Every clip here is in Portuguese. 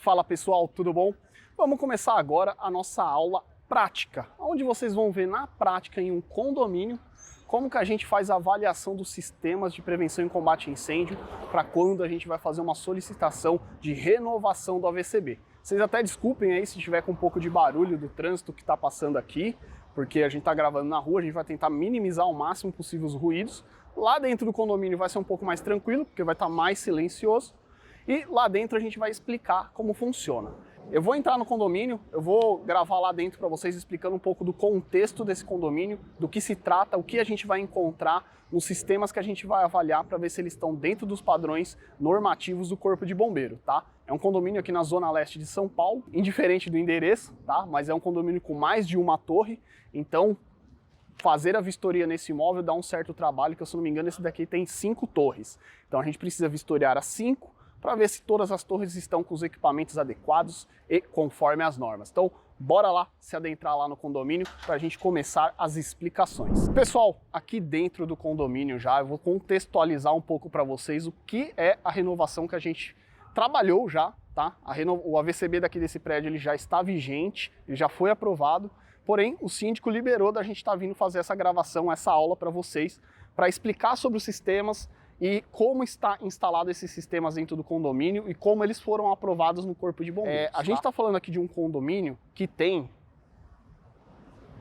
Fala pessoal, tudo bom? Vamos começar agora a nossa aula prática, onde vocês vão ver na prática em um condomínio como que a gente faz a avaliação dos sistemas de prevenção e combate a incêndio para quando a gente vai fazer uma solicitação de renovação do AVCB. Vocês até desculpem aí se tiver com um pouco de barulho do trânsito que está passando aqui, porque a gente está gravando na rua, a gente vai tentar minimizar ao máximo possível os ruídos. Lá dentro do condomínio vai ser um pouco mais tranquilo, porque vai estar mais silencioso. E lá dentro a gente vai explicar como funciona. Eu vou entrar no condomínio, eu vou gravar lá dentro para vocês explicando um pouco do contexto desse condomínio, do que se trata, o que a gente vai encontrar nos sistemas que a gente vai avaliar para ver se eles estão dentro dos padrões normativos do Corpo de Bombeiro, tá? É um condomínio aqui na Zona Leste de São Paulo, indiferente do endereço, tá? Mas é um condomínio com mais de uma torre, então fazer a vistoria nesse imóvel dá um certo trabalho, que se eu não me engano esse daqui tem 5 torres. Então a gente precisa vistoriar as 5, para ver se todas as torres estão com os equipamentos adequados e conforme as normas. Então, bora lá se adentrar lá no condomínio para a gente começar as explicações. Pessoal, aqui dentro do condomínio já eu vou contextualizar um pouco para vocês o que é a renovação que a gente trabalhou já, tá? O AVCB daqui desse prédio ele já está vigente, ele já foi aprovado, porém o síndico liberou da gente estar vindo fazer essa gravação, essa aula para vocês, para explicar sobre os sistemas, e como está instalado esses sistemas dentro do condomínio e como eles foram aprovados no Corpo de Bombeiros. A gente está falando aqui de um condomínio que tem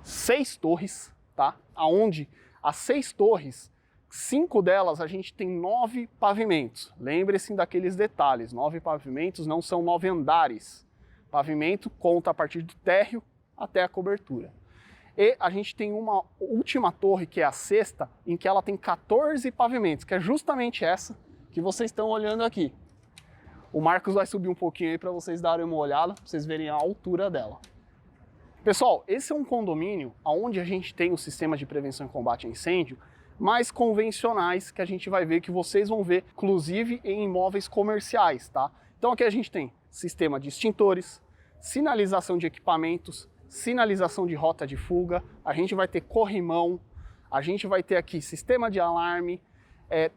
6 torres, tá? Onde as 6 torres, 5 delas a gente tem 9 pavimentos. Lembre-se daqueles detalhes, 9 pavimentos não são 9 andares. Pavimento conta a partir do térreo até a cobertura. E a gente tem uma última torre, que é a 6ª, em que ela tem 14 pavimentos, que é justamente essa que vocês estão olhando aqui. O Marcos vai subir um pouquinho aí para vocês darem uma olhada, para vocês verem a altura dela. Pessoal, esse é um condomínio onde a gente tem o sistema de prevenção e combate a incêndio mais convencionais, que a gente vai ver, que vocês vão ver, inclusive em imóveis comerciais, tá? Então aqui a gente tem sistema de extintores, sinalização de equipamentos, sinalização de rota de fuga, a gente vai ter corrimão, a gente vai ter aqui sistema de alarme,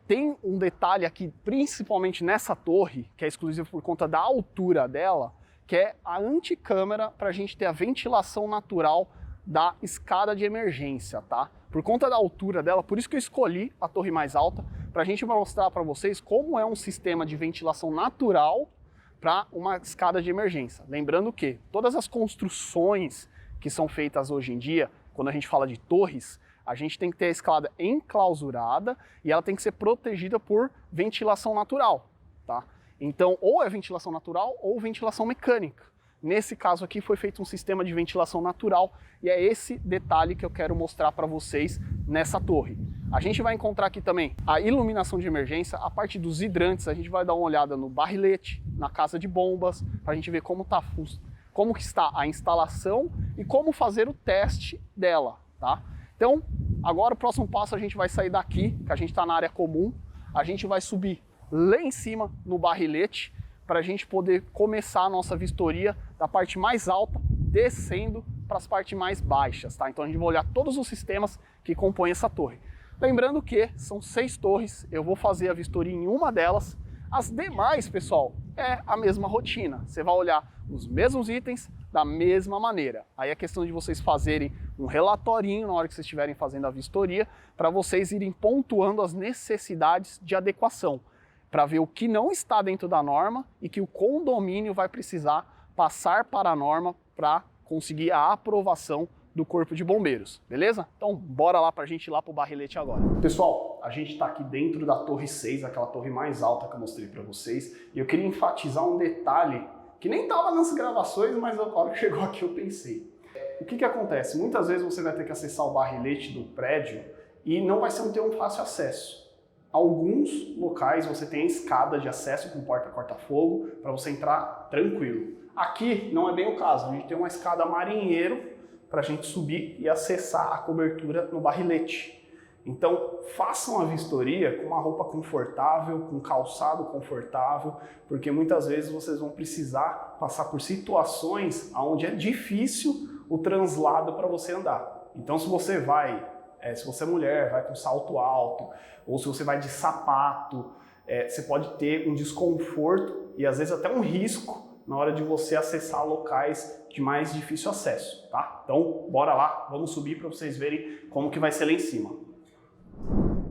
tem um detalhe aqui, principalmente nessa torre, que é exclusivo por conta da altura dela, que é a anticâmara para a gente ter a ventilação natural da escada de emergência, tá? Por conta da altura dela, por isso que eu escolhi a torre mais alta, para a gente mostrar para vocês como é um sistema de ventilação natural para uma escada de emergência. Lembrando que todas as construções que são feitas hoje em dia, quando a gente fala de torres, a gente tem que ter a escada enclausurada e ela tem que ser protegida por ventilação natural, tá? Então, ou é ventilação natural ou ventilação mecânica. Nesse caso aqui foi feito um sistema de ventilação natural e é esse detalhe que eu quero mostrar para vocês nessa torre. A gente vai encontrar aqui também a iluminação de emergência, a parte dos hidrantes, a gente vai dar uma olhada no barrilete, na casa de bombas, para a gente ver como que está a instalação e como fazer o teste dela, tá? Então, agora o próximo passo a gente vai sair daqui, que a gente está na área comum, a gente vai subir lá em cima no barrilete, para a gente poder começar a nossa vistoria da parte mais alta, descendo para as partes mais baixas, tá? Então a gente vai olhar todos os sistemas que compõem essa torre. Lembrando que são 6 torres, eu vou fazer a vistoria em uma delas, as demais, pessoal, é a mesma rotina. Você vai olhar os mesmos itens da mesma maneira. Aí é questão de vocês fazerem um relatorinho na hora que vocês estiverem fazendo a vistoria, para vocês irem pontuando as necessidades de adequação, para ver o que não está dentro da norma e que o condomínio vai precisar passar para a norma para conseguir a aprovação do Corpo de Bombeiros, beleza? Então bora lá para a gente ir lá para o barrilete agora. Pessoal, a gente está aqui dentro da torre 6, aquela torre mais alta que eu mostrei para vocês, e eu queria enfatizar um detalhe que nem estava nas gravações, mas a hora que chegou aqui eu pensei. O que acontece? Muitas vezes você vai ter que acessar o barrilete do prédio e não vai ter um fácil acesso. Alguns locais você tem a escada de acesso com porta corta-fogo para você entrar tranquilo. Aqui não é bem o caso, a gente tem uma escada marinheiro para a gente subir e acessar a cobertura no barrilete. Então façam a vistoria com uma roupa confortável, com calçado confortável, porque muitas vezes vocês vão precisar passar por situações onde é difícil o translado para você andar. Então se você se você é mulher, vai com salto alto, ou se você vai de sapato, você pode ter um desconforto e às vezes até um risco na hora de você acessar locais de mais difícil acesso, tá? Então, bora lá, vamos subir para vocês verem como que vai ser lá em cima.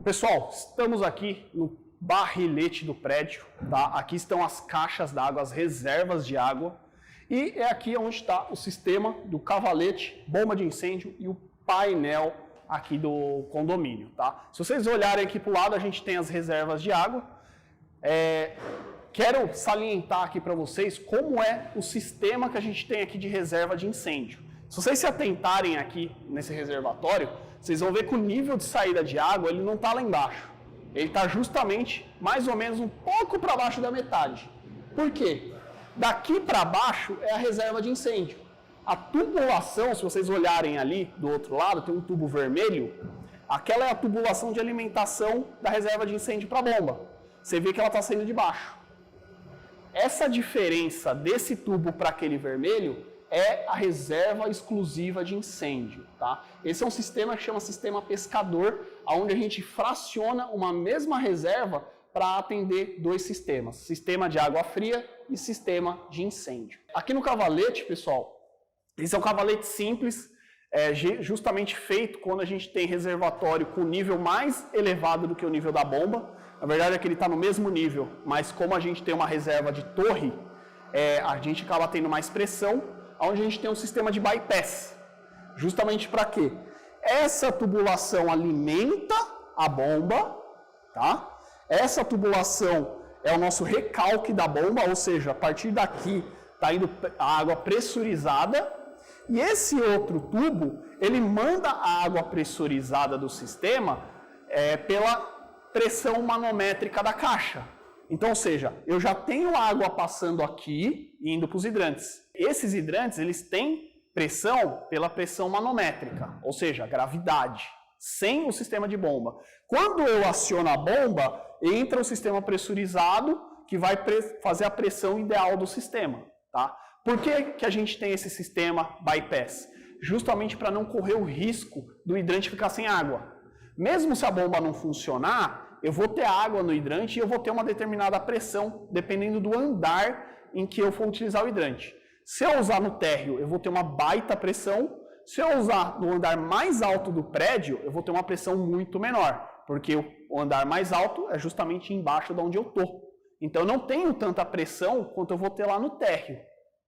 Pessoal, estamos aqui no barrilete do prédio, tá? Aqui estão as caixas d'água, as reservas de água, e é aqui onde está o sistema do cavalete, bomba de incêndio e o painel aqui do condomínio, tá? Se vocês olharem aqui para o lado, a gente tem as reservas de água. Quero salientar aqui para vocês como é o sistema que a gente tem aqui de reserva de incêndio. Se vocês se atentarem aqui nesse reservatório, vocês vão ver que o nível de saída de água ele não está lá embaixo. Ele está justamente mais ou menos um pouco para baixo da metade. Por quê? Daqui para baixo é a reserva de incêndio. A tubulação, se vocês olharem ali do outro lado, tem um tubo vermelho. Aquela é a tubulação de alimentação da reserva de incêndio para a bomba. Você vê que ela está saindo de baixo. Essa diferença desse tubo para aquele vermelho é a reserva exclusiva de incêndio, tá? Esse é um sistema que chama sistema pescador, onde a gente fraciona uma mesma reserva para atender dois sistemas, sistema de água fria e sistema de incêndio. Aqui no cavalete, pessoal, esse é um cavalete simples, justamente feito quando a gente tem reservatório com nível mais elevado do que o nível da bomba. Na verdade é que ele está no mesmo nível, mas como a gente tem uma reserva de torre, a gente acaba tendo mais pressão, onde a gente tem um sistema de bypass. Justamente para quê? Essa tubulação alimenta a bomba, tá? Essa tubulação é o nosso recalque da bomba, ou seja, a partir daqui está indo a água pressurizada, e esse outro tubo, ele manda a água pressurizada do sistema pela pressão manométrica da caixa. Então, ou seja, eu já tenho água passando aqui e indo para os hidrantes. Esses hidrantes, eles têm pressão pela pressão manométrica, ou seja, gravidade, sem o sistema de bomba. Quando eu aciono a bomba, entra o sistema pressurizado que vai fazer a pressão ideal do sistema, tá? Por que a gente tem esse sistema bypass? Justamente para não correr o risco do hidrante ficar sem água. Mesmo se a bomba não funcionar, eu vou ter água no hidrante e eu vou ter uma determinada pressão, dependendo do andar em que eu for utilizar o hidrante. Se eu usar no térreo, eu vou ter uma baita pressão. Se eu usar no andar mais alto do prédio, eu vou ter uma pressão muito menor, porque o andar mais alto é justamente embaixo de onde eu estou. Então, eu não tenho tanta pressão quanto eu vou ter lá no térreo.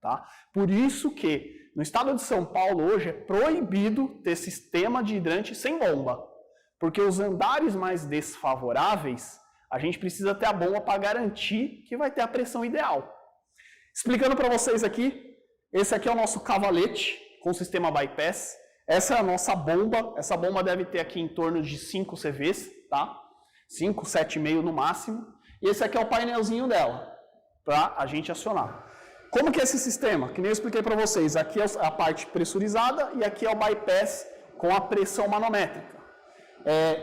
Tá? Por isso que, no estado de São Paulo, hoje é proibido ter sistema de hidrante sem bomba. Porque os andares mais desfavoráveis, a gente precisa ter a bomba para garantir que vai ter a pressão ideal. Explicando para vocês aqui, esse aqui é o nosso cavalete com o sistema bypass. Essa é a nossa bomba. Essa bomba deve ter aqui em torno de 5 CVs, tá? 5, 7,5 no máximo. E esse aqui é o painelzinho dela, para a gente acionar. Como que é esse sistema? Que nem eu expliquei para vocês. Aqui é a parte pressurizada e aqui é o bypass com a pressão manométrica.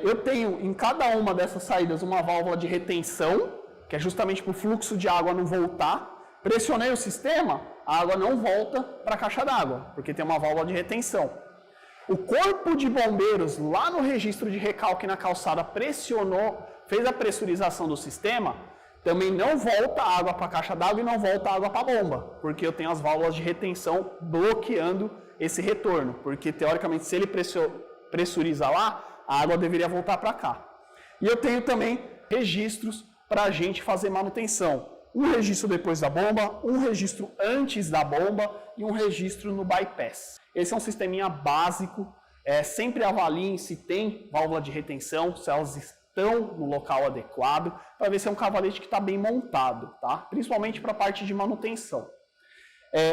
Eu tenho em cada uma dessas saídas uma válvula de retenção, que é justamente para o fluxo de água não voltar. Pressionei o sistema, a água não volta para a caixa d'água, porque tem uma válvula de retenção. O corpo de bombeiros lá no registro de recalque na calçada pressionou, fez a pressurização do sistema, também não volta água para a caixa d'água e não volta água para a bomba, porque eu tenho as válvulas de retenção bloqueando esse retorno, porque teoricamente se ele pressuriza lá, a água deveria voltar para cá. E eu tenho também registros para a gente fazer manutenção. Um registro depois da bomba, um registro antes da bomba e um registro no bypass. Esse é um sisteminha básico. Sempre avaliem se tem válvula de retenção, se elas estão no local adequado, para ver se é um cavalete que está bem montado, tá? Principalmente para a parte de manutenção.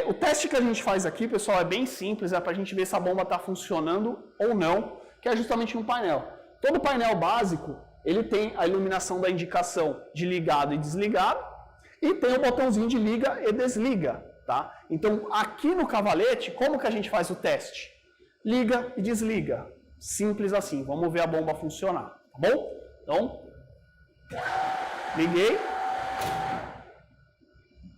O teste que a gente faz aqui, pessoal, é bem simples, é para a gente ver se a bomba está funcionando ou não, que é justamente no painel. Todo painel básico, ele tem a iluminação da indicação de ligado e desligado, e tem o botãozinho de liga e desliga, tá? Então, aqui no cavalete, como que a gente faz o teste? Liga e desliga. Simples assim. Vamos ver a bomba funcionar, tá bom? Então, liguei.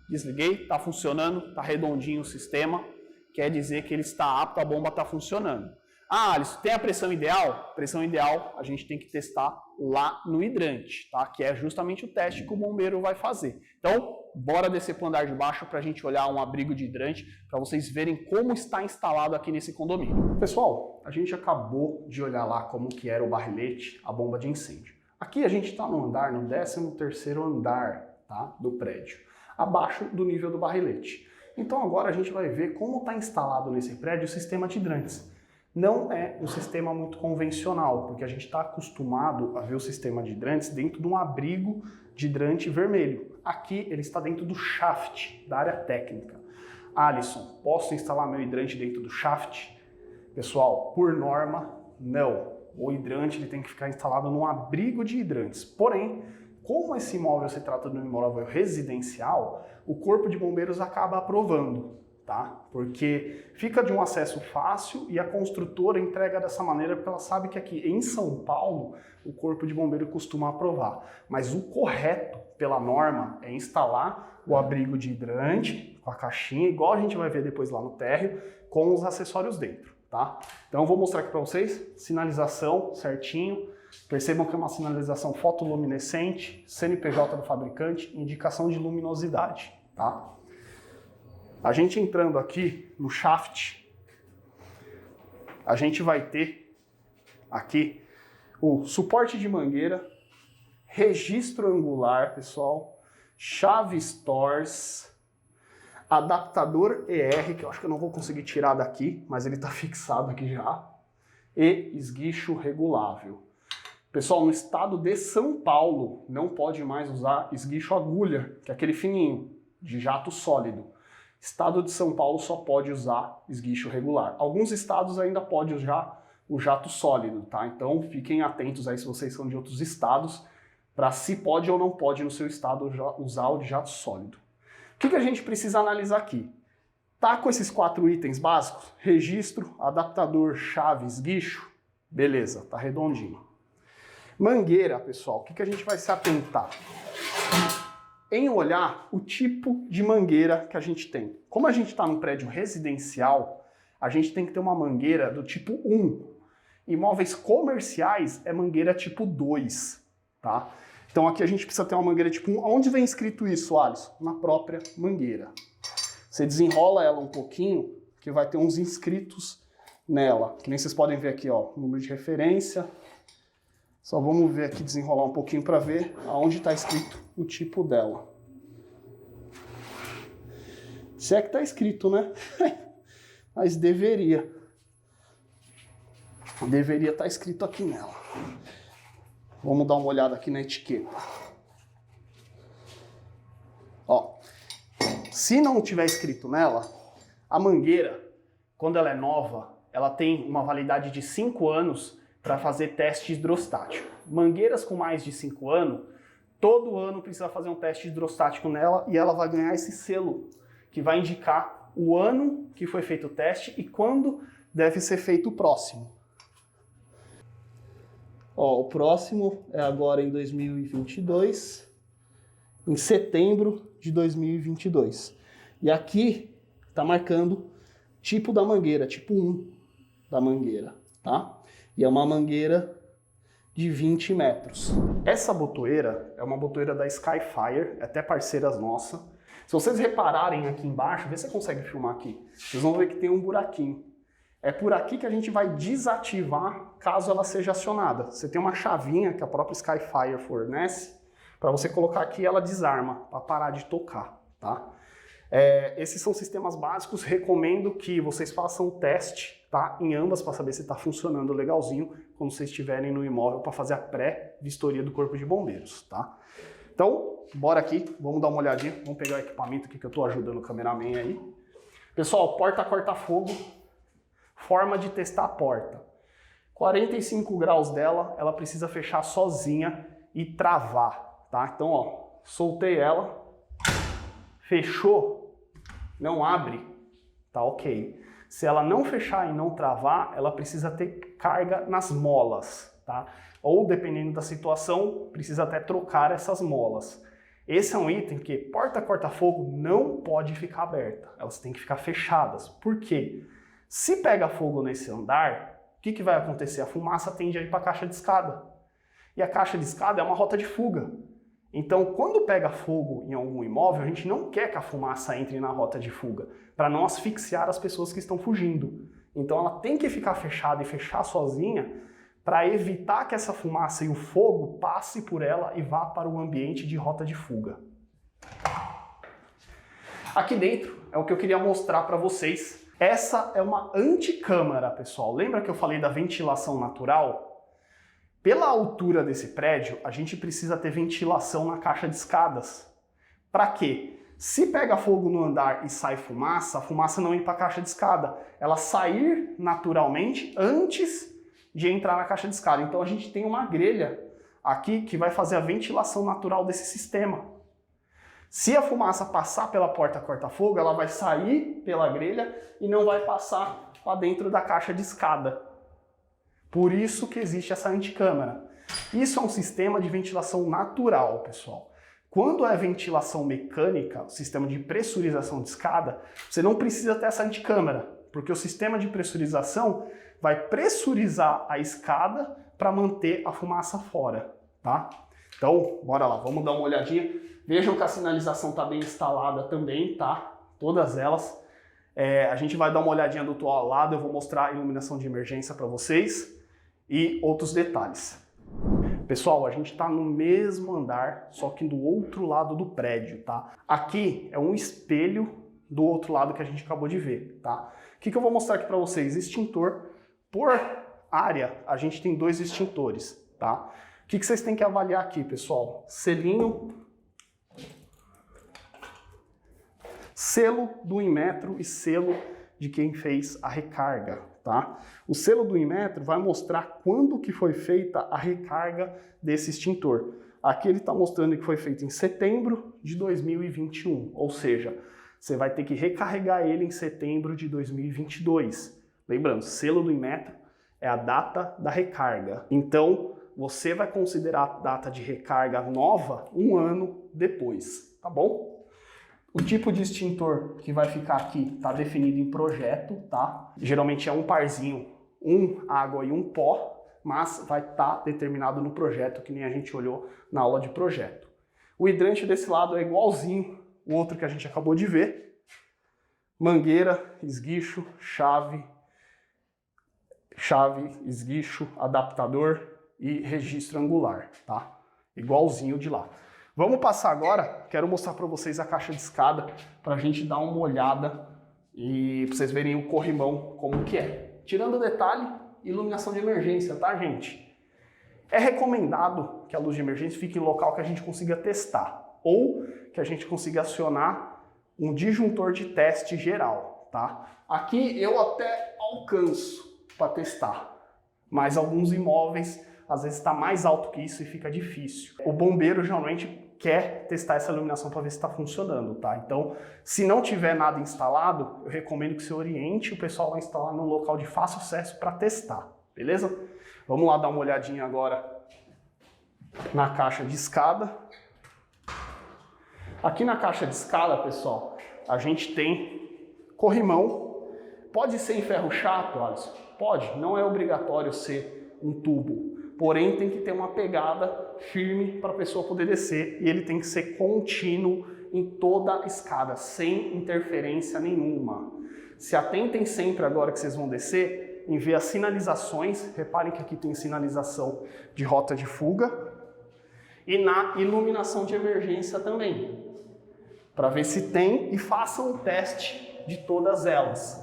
Desliguei, está funcionando, está redondinho o sistema. Quer dizer que ele está apto, a bomba está funcionando. Ah, Alisson, tem a pressão ideal? Pressão ideal a gente tem que testar lá no hidrante, tá? Que é justamente o teste que o bombeiro vai fazer. Então, bora descer para o andar de baixo para a gente olhar um abrigo de hidrante, para vocês verem como está instalado aqui nesse condomínio. Pessoal, a gente acabou de olhar lá como que era o barrilete, a bomba de incêndio. Aqui a gente está no andar, no 13º andar, tá? Do prédio, abaixo do nível do barrilete. Então agora a gente vai ver como está instalado nesse prédio o sistema de hidrantes. Não é um sistema muito convencional, porque a gente está acostumado a ver o sistema de hidrantes dentro de um abrigo de hidrante vermelho. Aqui ele está dentro do shaft, da área técnica. Alisson, posso instalar meu hidrante dentro do shaft? Pessoal, por norma, não. O hidrante ele tem que ficar instalado num abrigo de hidrantes. Porém, como esse imóvel se trata de um imóvel residencial, o Corpo de Bombeiros acaba aprovando, tá? Porque fica de um acesso fácil e a construtora entrega dessa maneira porque ela sabe que aqui em São Paulo o Corpo de Bombeiro costuma aprovar. Mas o correto, pela norma, é instalar o abrigo de hidrante com a caixinha, igual a gente vai ver depois lá no térreo, com os acessórios dentro, tá? Então eu vou mostrar aqui para vocês, sinalização certinho. Percebam que é uma sinalização fotoluminescente, CNPJ do fabricante, indicação de luminosidade, tá? A gente entrando aqui no shaft, a gente vai ter aqui o suporte de mangueira, registro angular, pessoal, chave Stors, adaptador ER, que eu acho que eu não vou conseguir tirar daqui, mas ele está fixado aqui já, e esguicho regulável. Pessoal, no estado de São Paulo, não pode mais usar esguicho agulha, que é aquele fininho, de jato sólido. Estado de São Paulo só pode usar esguicho regular. Alguns estados ainda podem usar o jato sólido, tá? Então fiquem atentos aí se vocês são de outros estados, para se pode ou não pode no seu estado usar o de jato sólido. O que a gente precisa analisar aqui? Tá com esses 4 itens básicos? Registro, adaptador, chave, esguicho? Beleza, tá redondinho. Mangueira, pessoal, o que a gente vai se atentar? Em olhar o tipo de mangueira que a gente tem. Como a gente está num prédio residencial, a gente tem que ter uma mangueira do tipo 1. Imóveis comerciais é mangueira tipo 2, tá? Então aqui a gente precisa ter uma mangueira tipo 1. Onde vem escrito isso, Alisson? Na própria mangueira. Você desenrola ela um pouquinho, que vai ter uns inscritos nela. Que nem vocês podem ver aqui, ó, número de referência. Só vamos ver aqui, desenrolar um pouquinho para ver aonde está escrito o tipo dela. Se é que está escrito, né? Mas deveria. Deveria estar escrito aqui nela. Vamos dar uma olhada aqui na etiqueta. Ó, se não tiver escrito nela, a mangueira, quando ela é nova, ela tem uma validade de 5 anos para fazer teste hidrostático. Mangueiras com mais de 5 anos, todo ano precisa fazer um teste hidrostático nela e ela vai ganhar esse selo, que vai indicar o ano que foi feito o teste e quando deve ser feito o próximo. Ó, o próximo é agora em 2022, em setembro de 2022. E aqui está marcando tipo da mangueira, tipo 1 da mangueira, tá? E é uma mangueira de 20 metros. Essa botoeira é uma botoeira da Skyfire, é até parceiras nossa. Se vocês repararem aqui embaixo, vê se você consegue filmar aqui, vocês vão ver que tem um buraquinho. É por aqui que a gente vai desativar caso ela seja acionada. Você tem uma chavinha que a própria Skyfire fornece, para você colocar aqui e ela desarma, para parar de tocar, tá? Esses são sistemas básicos, recomendo que vocês façam o teste, tá, em ambas para saber se está funcionando legalzinho quando vocês estiverem no imóvel para fazer a pré-vistoria do Corpo de Bombeiros, tá? Então, bora aqui, vamos dar uma olhadinha, vamos pegar o equipamento aqui que eu estou ajudando o cameraman aí. Pessoal, porta corta-fogo, forma de testar a porta. 45 graus dela, ela precisa fechar sozinha e travar, tá? Então, ó, soltei ela, fechou, não abre, tá ok. Se ela não fechar e não travar, ela precisa ter carga nas molas, tá? Ou, dependendo da situação, precisa até trocar essas molas. Esse é um item que porta corta-fogo não pode ficar aberta, elas têm que ficar fechadas. Por quê? Se pega fogo nesse andar, o que vai acontecer? A fumaça tende a ir para a caixa de escada. E a caixa de escada é uma rota de fuga. Então, quando pega fogo em algum imóvel, a gente não quer que a fumaça entre na rota de fuga, para não asfixiar as pessoas que estão fugindo. Então, ela tem que ficar fechada e fechar sozinha para evitar que essa fumaça e o fogo passe por ela e vá para o ambiente de rota de fuga. Aqui dentro é o que eu queria mostrar para vocês. Essa é uma anticâmara, pessoal. Lembra que eu falei da ventilação natural? Pela altura desse prédio, a gente precisa ter ventilação na caixa de escadas. Para quê? Se pega fogo no andar e sai fumaça, a fumaça não ir para a caixa de escada. Ela sair naturalmente antes de entrar na caixa de escada. Então a gente tem uma grelha aqui que vai fazer a ventilação natural desse sistema. Se a fumaça passar pela porta corta-fogo, ela vai sair pela grelha e não vai passar para dentro da caixa de escada. Por isso que existe essa anticâmara. Isso é um sistema de ventilação natural, pessoal. Quando é ventilação mecânica, o sistema de pressurização de escada, você não precisa ter essa anticâmara, porque o sistema de pressurização vai pressurizar a escada para manter a fumaça fora, tá? Então, bora lá, vamos dar uma olhadinha. Vejam que a sinalização está bem instalada também, tá? Todas elas. A gente vai dar uma olhadinha do outro lado, eu vou mostrar a iluminação de emergência para vocês e outros detalhes. Pessoal, a gente está no mesmo andar, só que do outro lado do prédio, tá? Aqui é um espelho do outro lado que a gente acabou de ver, tá? O que eu vou mostrar aqui para vocês? Extintor. Por área, a gente tem 2 extintores, tá? O que vocês têm que avaliar aqui, pessoal? Selinho, selo do Inmetro e selo de quem fez a recarga, tá? O selo do Inmetro vai mostrar quando que foi feita a recarga desse extintor. Aqui ele está mostrando que foi feito em setembro de 2021, ou seja, você vai ter que recarregar ele em setembro de 2022. Lembrando, selo do Inmetro é a data da recarga. Então, você vai considerar a data de recarga nova 1 ano depois, tá bom? O tipo de extintor que vai ficar aqui está definido em projeto, tá? Geralmente é um parzinho, um água e um pó, mas vai estar determinado no projeto, que nem a gente olhou na aula de projeto. O hidrante desse lado é igualzinho o outro que a gente acabou de ver. Mangueira, esguicho, chave, esguicho, adaptador e registro angular, tá? Igualzinho de lá. Vamos passar agora, quero mostrar para vocês a caixa de escada, para a gente dar uma olhada e para vocês verem o corrimão como que é. Tirando o detalhe, iluminação de emergência, tá, gente? É recomendado que a luz de emergência fique em local que a gente consiga testar, ou que a gente consiga acionar um disjuntor de teste geral, tá? Aqui eu até alcanço para testar, mas alguns imóveis às vezes está mais alto que isso e fica difícil. O bombeiro geralmente quer testar essa iluminação para ver se está funcionando, tá? Então, se não tiver nada instalado, eu recomendo que você oriente o pessoal a instalar num local de fácil acesso para testar, beleza? Vamos lá dar uma olhadinha agora na caixa de escada. Aqui na caixa de escada, pessoal, a gente tem corrimão. Pode ser em ferro chato, Alisson? Pode, não é obrigatório ser um tubo. Porém, tem que ter uma pegada firme para a pessoa poder descer e ele tem que ser contínuo em toda a escada, sem interferência nenhuma. Se atentem sempre agora que vocês vão descer em ver as sinalizações. Reparem que aqui tem sinalização de rota de fuga e na iluminação de emergência também, para ver se tem, e façam um teste de todas elas,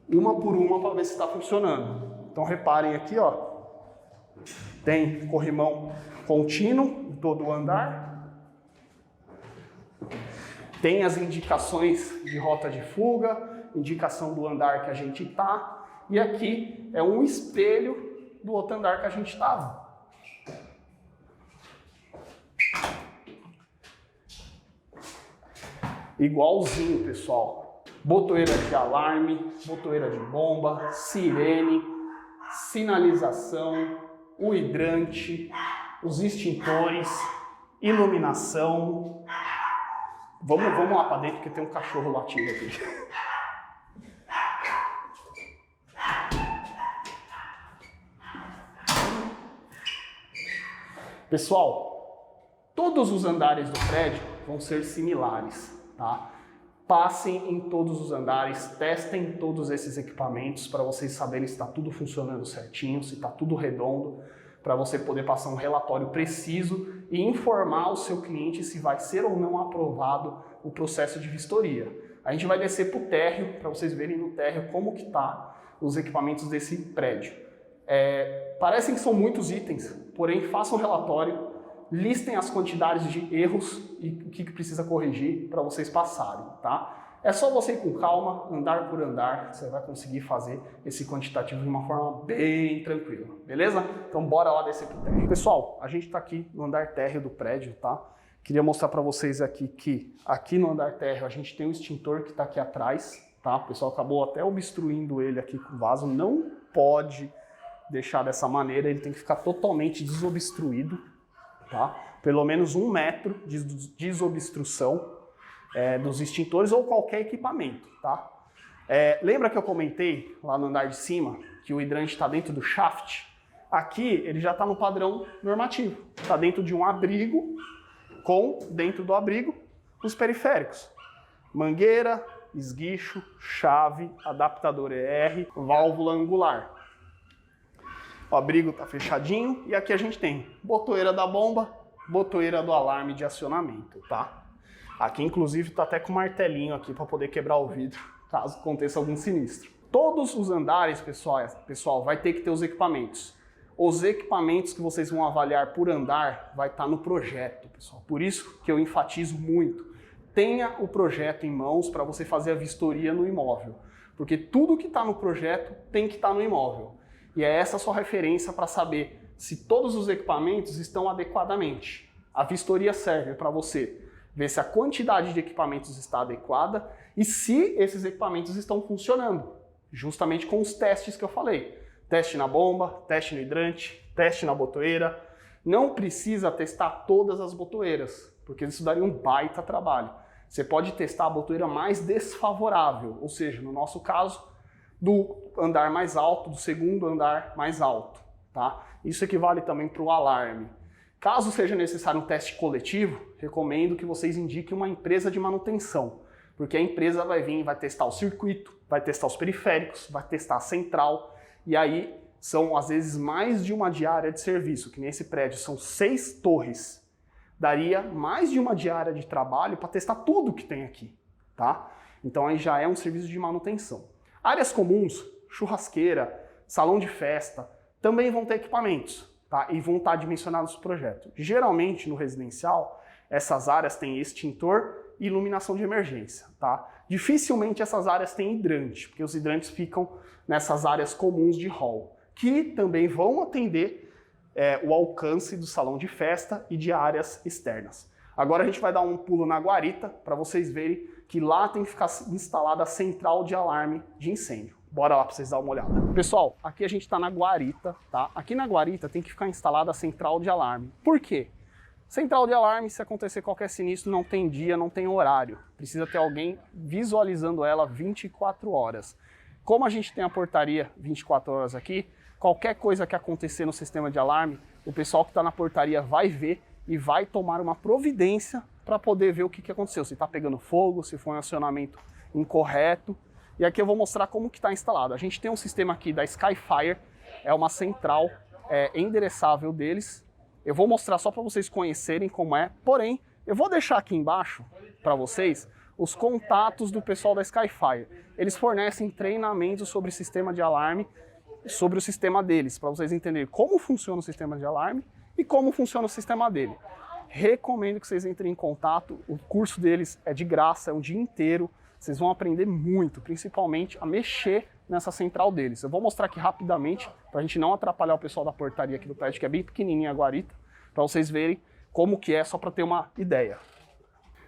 uma por uma, para ver se está funcionando. Então reparem aqui, ó. Tem corrimão contínuo em todo o andar. Tem as indicações de rota de fuga, indicação do andar que a gente está. E aqui é um espelho do outro andar que a gente estava. Igualzinho, pessoal. Botoeira de alarme, botoeira de bomba, sirene, sinalização, o hidrante, os extintores, iluminação. Vamos lá para dentro que tem um cachorro latindo aqui. Pessoal, todos os andares do prédio vão ser similares, tá? Passem em todos os andares, testem todos esses equipamentos para vocês saberem se está tudo funcionando certinho, se está tudo redondo, para você poder passar um relatório preciso e informar o seu cliente se vai ser ou não aprovado o processo de vistoria. A gente vai descer para o térreo, para vocês verem no térreo como que tá os equipamentos desse prédio. Parecem que são muitos itens, porém façam um relatório, listem as quantidades de erros e o que precisa corrigir para vocês passarem, tá? É só você ir com calma, andar por andar, você vai conseguir fazer esse quantitativo de uma forma bem tranquila, beleza? Então bora lá descer pro térreo. Pessoal, a gente está aqui no andar térreo do prédio, tá? Queria mostrar para vocês aqui que aqui no andar térreo a gente tem um extintor que está aqui atrás, tá? O pessoal acabou até obstruindo ele aqui com o vaso, não pode deixar dessa maneira, ele tem que ficar totalmente desobstruído, tá? Pelo menos 1 metro de desobstrução dos extintores ou qualquer equipamento, tá? Lembra que eu comentei lá no andar de cima que o hidrante está dentro do shaft? Aqui ele já está no padrão normativo, está dentro de um abrigo, dentro do abrigo, os periféricos. Mangueira, esguicho, chave, adaptador ER, válvula angular. O abrigo está fechadinho e aqui a gente tem botoeira da bomba, botoeira do alarme de acionamento, tá? Aqui inclusive está até com martelinho aqui para poder quebrar o vidro, caso aconteça algum sinistro. Todos os andares, pessoal, vai ter que ter os equipamentos. Os equipamentos que vocês vão avaliar por andar vai estar no projeto, pessoal. Por isso que eu enfatizo muito. Tenha o projeto em mãos para você fazer a vistoria no imóvel. Porque tudo que está no projeto tem que estar no imóvel. E é essa a sua referência para saber se todos os equipamentos estão adequadamente. A vistoria serve para você ver se a quantidade de equipamentos está adequada e se esses equipamentos estão funcionando, justamente com os testes que eu falei. Teste na bomba, teste no hidrante, teste na botoeira. Não precisa testar todas as botoeiras, porque isso daria um baita trabalho. Você pode testar a botoeira mais desfavorável, ou seja, no nosso caso, do andar mais alto, do segundo andar mais alto, tá? Isso equivale também para o alarme. Caso seja necessário um teste coletivo, recomendo que vocês indiquem uma empresa de manutenção, porque a empresa vai vir e vai testar o circuito, vai testar os periféricos, vai testar a central, e aí são às vezes mais de uma diária de serviço, que nesse prédio são 6 torres. Daria mais de uma diária de trabalho para testar tudo que tem aqui, tá? Então aí já é um serviço de manutenção. Áreas comuns, churrasqueira, salão de festa, também vão ter equipamentos, tá? E vão estar dimensionados no projeto. Geralmente no residencial, essas áreas têm extintor e iluminação de emergência, tá? Dificilmente essas áreas têm hidrante, porque os hidrantes ficam nessas áreas comuns de hall, que também vão atender o alcance do salão de festa e de áreas externas. Agora a gente vai dar um pulo na guarita para vocês verem que lá tem que ficar instalada a central de alarme de incêndio. Bora lá para vocês darem uma olhada. Pessoal, aqui a gente está na guarita, tá? Aqui na guarita tem que ficar instalada a central de alarme. Por quê? Central de alarme, se acontecer qualquer sinistro, não tem dia, não tem horário. Precisa ter alguém visualizando ela 24 horas. Como a gente tem a portaria 24 horas aqui, qualquer coisa que acontecer no sistema de alarme, o pessoal que está na portaria vai ver e vai tomar uma providência para poder ver o que aconteceu. Se está pegando fogo, se foi um acionamento incorreto. E aqui eu vou mostrar como que está instalado. A gente tem um sistema aqui da Skyfire, é uma central endereçável deles. Eu vou mostrar só para vocês conhecerem como é, porém, eu vou deixar aqui embaixo para vocês os contatos do pessoal da Skyfire. Eles fornecem treinamentos sobre sistema de alarme, sobre o sistema deles, para vocês entenderem como funciona o sistema de alarme e como funciona o sistema dele. Recomendo que vocês entrem em contato, o curso deles é de graça, é um dia inteiro, vocês vão aprender muito, principalmente a mexer nessa central deles. Eu vou mostrar aqui rapidamente, para a gente não atrapalhar o pessoal da portaria aqui do prédio, que é bem pequenininha a guarita, para vocês verem como que é, só para ter uma ideia.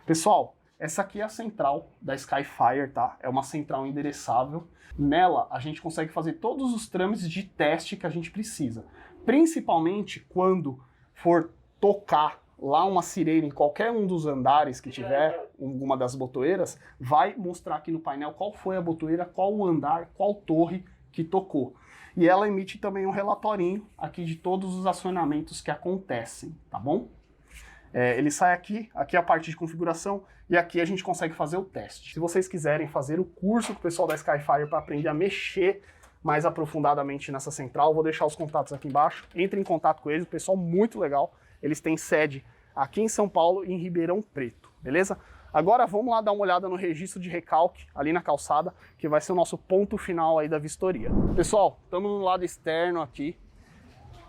Pessoal, essa aqui é a central da Skyfire, tá? É uma central endereçável. Nela, a gente consegue fazer todos os trâmites de teste que a gente precisa. Principalmente quando for tocar lá uma sirene em qualquer um dos andares que tiver alguma das botoeiras, vai mostrar aqui no painel qual foi a botoeira, qual o andar, qual torre que tocou. e ela emite também um relatorinho aqui de todos os acionamentos que acontecem, tá bom? Ele sai aqui é a parte de configuração, e aqui a gente consegue fazer o teste. Se vocês quiserem fazer o curso com o pessoal da Skyfire para aprender a mexer mais aprofundadamente nessa central, vou deixar os contatos aqui embaixo. Entre em contato com eles, o pessoal muito legal. Eles têm sede aqui em São Paulo e em Ribeirão Preto, beleza? Agora vamos lá dar uma olhada no registro de recalque ali na calçada, que vai ser o nosso ponto final aí da vistoria. Pessoal, estamos no lado externo aqui.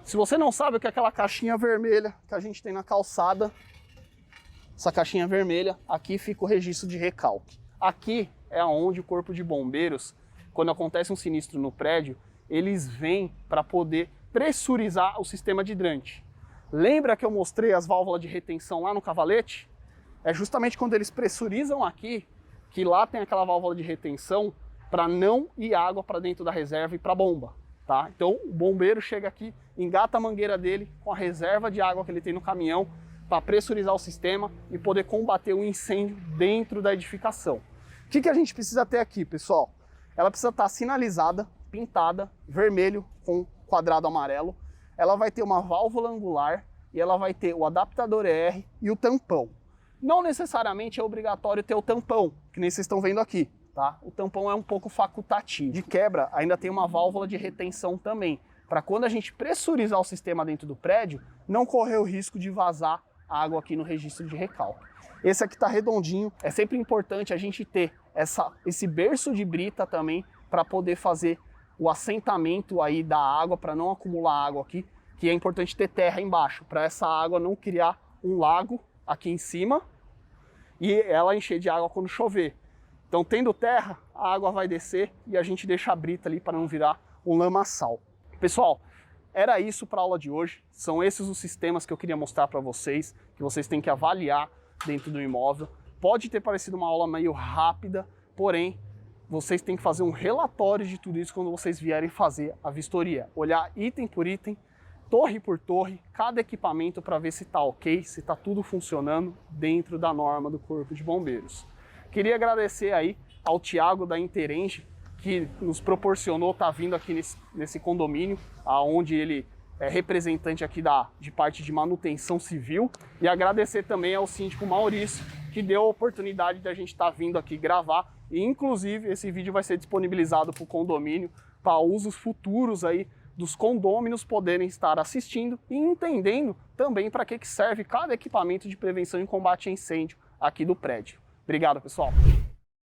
Se você não sabe o que é aquela caixinha vermelha que a gente tem na calçada, essa caixinha vermelha, aqui fica o registro de recalque. Aqui é onde o Corpo de Bombeiros, quando acontece um sinistro no prédio, eles vêm para poder pressurizar o sistema de hidrante. Lembra que eu mostrei as válvulas de retenção lá no cavalete? É justamente quando eles pressurizam aqui, que lá tem aquela válvula de retenção para não ir água para dentro da reserva e para a bomba. Tá? Então o bombeiro chega aqui, engata a mangueira dele com a reserva de água que ele tem no caminhão para pressurizar o sistema e poder combater o incêndio dentro da edificação. O que a gente precisa ter aqui, pessoal? Ela precisa estar sinalizada, pintada, vermelho com quadrado amarelo. Ela vai ter uma válvula angular e ela vai ter o adaptador ER e o tampão. Não necessariamente é obrigatório ter o tampão, que nem vocês estão vendo aqui. Tá? O tampão é um pouco facultativo. De quebra, ainda tem uma válvula de retenção também, para quando a gente pressurizar o sistema dentro do prédio, não correr o risco de vazar água aqui no registro de recalque. Esse aqui está redondinho, é sempre importante a gente ter esse berço de brita também, para poder fazer o assentamento aí da água, para não acumular água aqui, que é importante ter terra embaixo, para essa água não criar um lago aqui em cima e ela encher de água quando chover. Então, tendo terra, a água vai descer e a gente deixa a brita ali para não virar um lamaçal. Pessoal, era isso para a aula de hoje. São esses os sistemas que eu queria mostrar para vocês, que vocês têm que avaliar dentro do imóvel. Pode ter parecido uma aula meio rápida, porém, vocês têm que fazer um relatório de tudo isso quando vocês vierem fazer a vistoria. Olhar item por item, torre por torre, cada equipamento para ver se está ok, se está tudo funcionando dentro da norma do Corpo de Bombeiros. Queria agradecer aí ao Thiago da Interenge, que nos proporcionou estar vindo aqui nesse condomínio, onde ele é representante aqui de parte de manutenção civil. E agradecer também ao síndico Maurício, que deu a oportunidade de a gente estar vindo aqui gravar. E inclusive esse vídeo vai ser disponibilizado para o condomínio, para usos futuros aí dos condôminos poderem estar assistindo e entendendo também para que serve cada equipamento de prevenção e combate a incêndio aqui do prédio. Obrigado, pessoal.